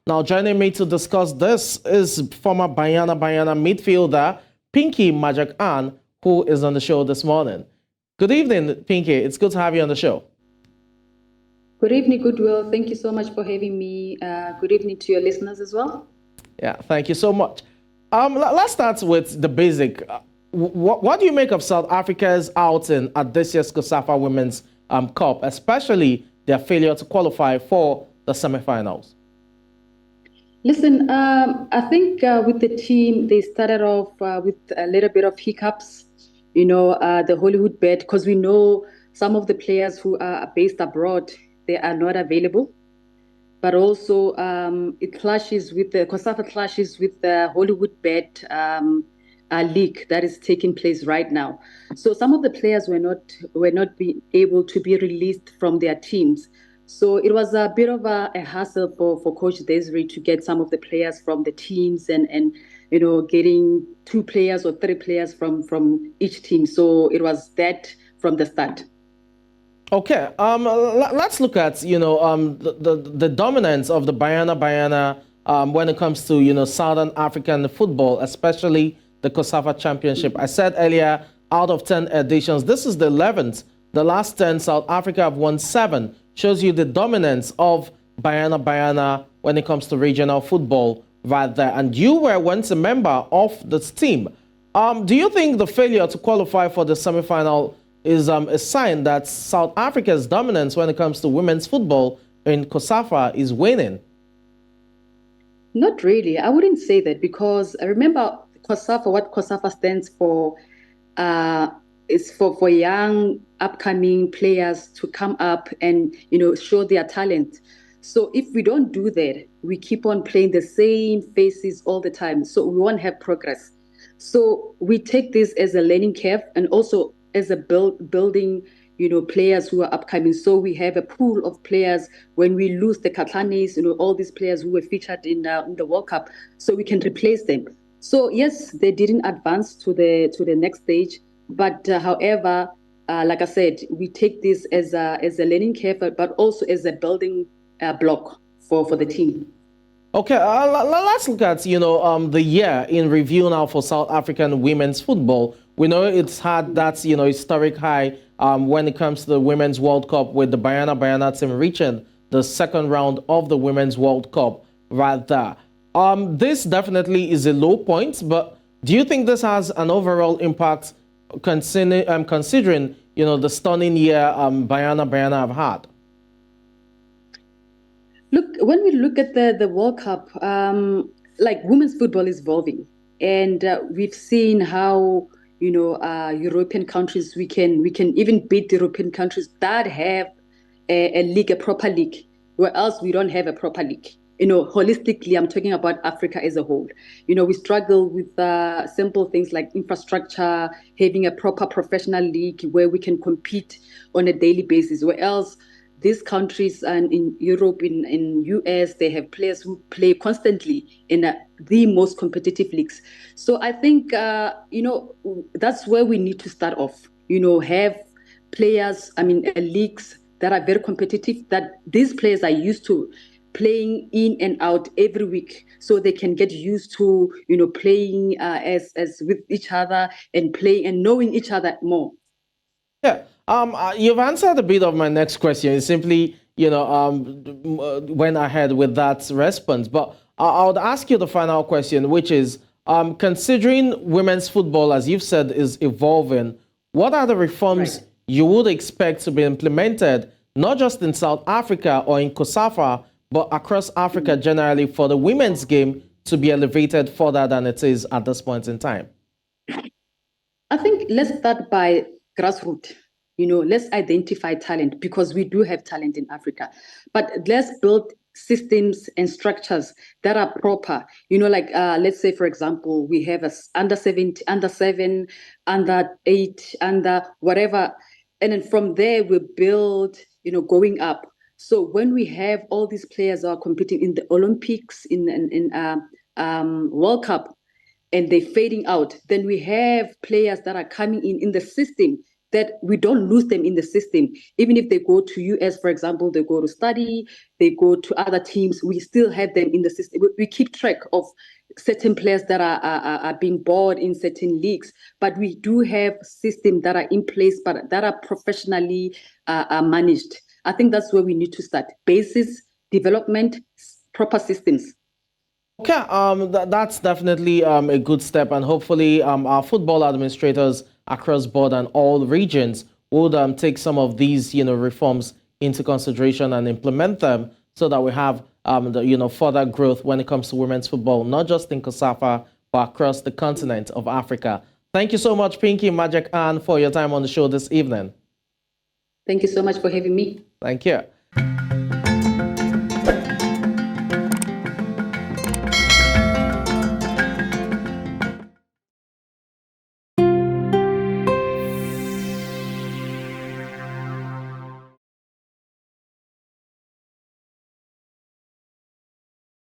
Now, joining me to discuss this is former Banyana midfielder Pinky Matjekane, who is on the show this morning. Good evening, Pinky. It's good to have you on the show. Good evening, Goodwill. Thank you so much for having me. Good evening to your listeners as well. Yeah, thank you so much. Let's start with the basic. What do you make of South Africa's outing at this year's COSAFA Women's Cup, especially their failure to qualify for the semifinals? Listen, I think with the team, they started off with a little bit of hiccups, the Hollywood bet, because we know some of the players who are based abroad, they are not available. But also it clashes with the COSAFA clashes with the Hollywood bet league that is taking place right now. So some of the players were not being able to be released from their teams. So it was a bit of a hassle for Coach Desiree to get some of the players from the teams and getting 2 players or 3 players from each team. So it was that from the start. Okay, let's look at the dominance of the Banyana when it comes to Southern African football, especially the COSAFA Championship. I said earlier, out of 10 editions, this is the 11th. The last 10, South Africa have won 7. Shows you the dominance of Banyana when it comes to regional football right there. And you were once a member of this team. Do you think the failure to qualify for the semifinal is a sign that South Africa's dominance when it comes to women's football in COSAFA is waning? Not really. I wouldn't say that, because I remember COSAFA, what COSAFA stands for is for young upcoming players to come up and show their talent. So if we don't do that, we keep on playing the same faces all the time, so we won't have progress. So we take this as a learning curve and also as a building players who are upcoming. So we have a pool of players when we lose the Katlanis, all these players who were featured in the World Cup, so we can replace them. So yes, they didn't advance to the next stage, but however, like I said, we take this as a learning curve, but also as a building block for the team. Okay, let's look at the year in review now for South African women's football. We know it's had that historic high when it comes to the Women's World Cup, with the Banyana team reaching the second round of the Women's World Cup right there. This definitely is a low point, but do you think this has an overall impact considering the stunning year Banyana have had? Look, when we look at the World Cup, like women's football is evolving, and we've seen how European countries, we can even beat the European countries that have a league, a proper league, where else we don't have a proper league. Holistically, I'm talking about Africa as a whole. We struggle with simple things like infrastructure, having a proper professional league where we can compete on a daily basis, where else these countries and in Europe, in US, they have players who play constantly in the most competitive leagues. So I think, that's where we need to start off, have players, leagues that are very competitive, that these players are used to playing in and out every week, so they can get used to, playing as with each other and playing and knowing each other more. Yeah. You've answered a bit of my next question. It's simply, went ahead with that response. But I would ask you the final question, which is, considering women's football, as you've said, is evolving, what are the reforms you would expect to be implemented, not just in South Africa or in COSAFA, but across Africa generally, for the women's game to be elevated further than it is at this point in time? I think let's start by grassroots. Let's identify talent, because we do have talent in Africa. But let's build systems and structures that are proper. Let's say, for example, we have under 17, under 7, under 8, under whatever. And then from there, we build, going up. So when we have all these players are competing in the Olympics, in World Cup, and they're fading out, then we have players that are coming in the system that we don't lose them in the system. Even if they go to US, for example, they go to study, they go to other teams, we still have them in the system. We keep track of certain players that are being bought in certain leagues, but we do have systems that are in place, but that are professionally managed. I think that's where we need to start. Basis, development, proper systems. Okay, that's definitely a good step, and hopefully our football administrators across board and all regions would take some of these, reforms into consideration and implement them so that we have, further growth when it comes to women's football, not just in COSAFA, but across the continent of Africa. Thank you so much, Pinky Matjekane, for your time on the show this evening. Thank you so much for having me. Thank you.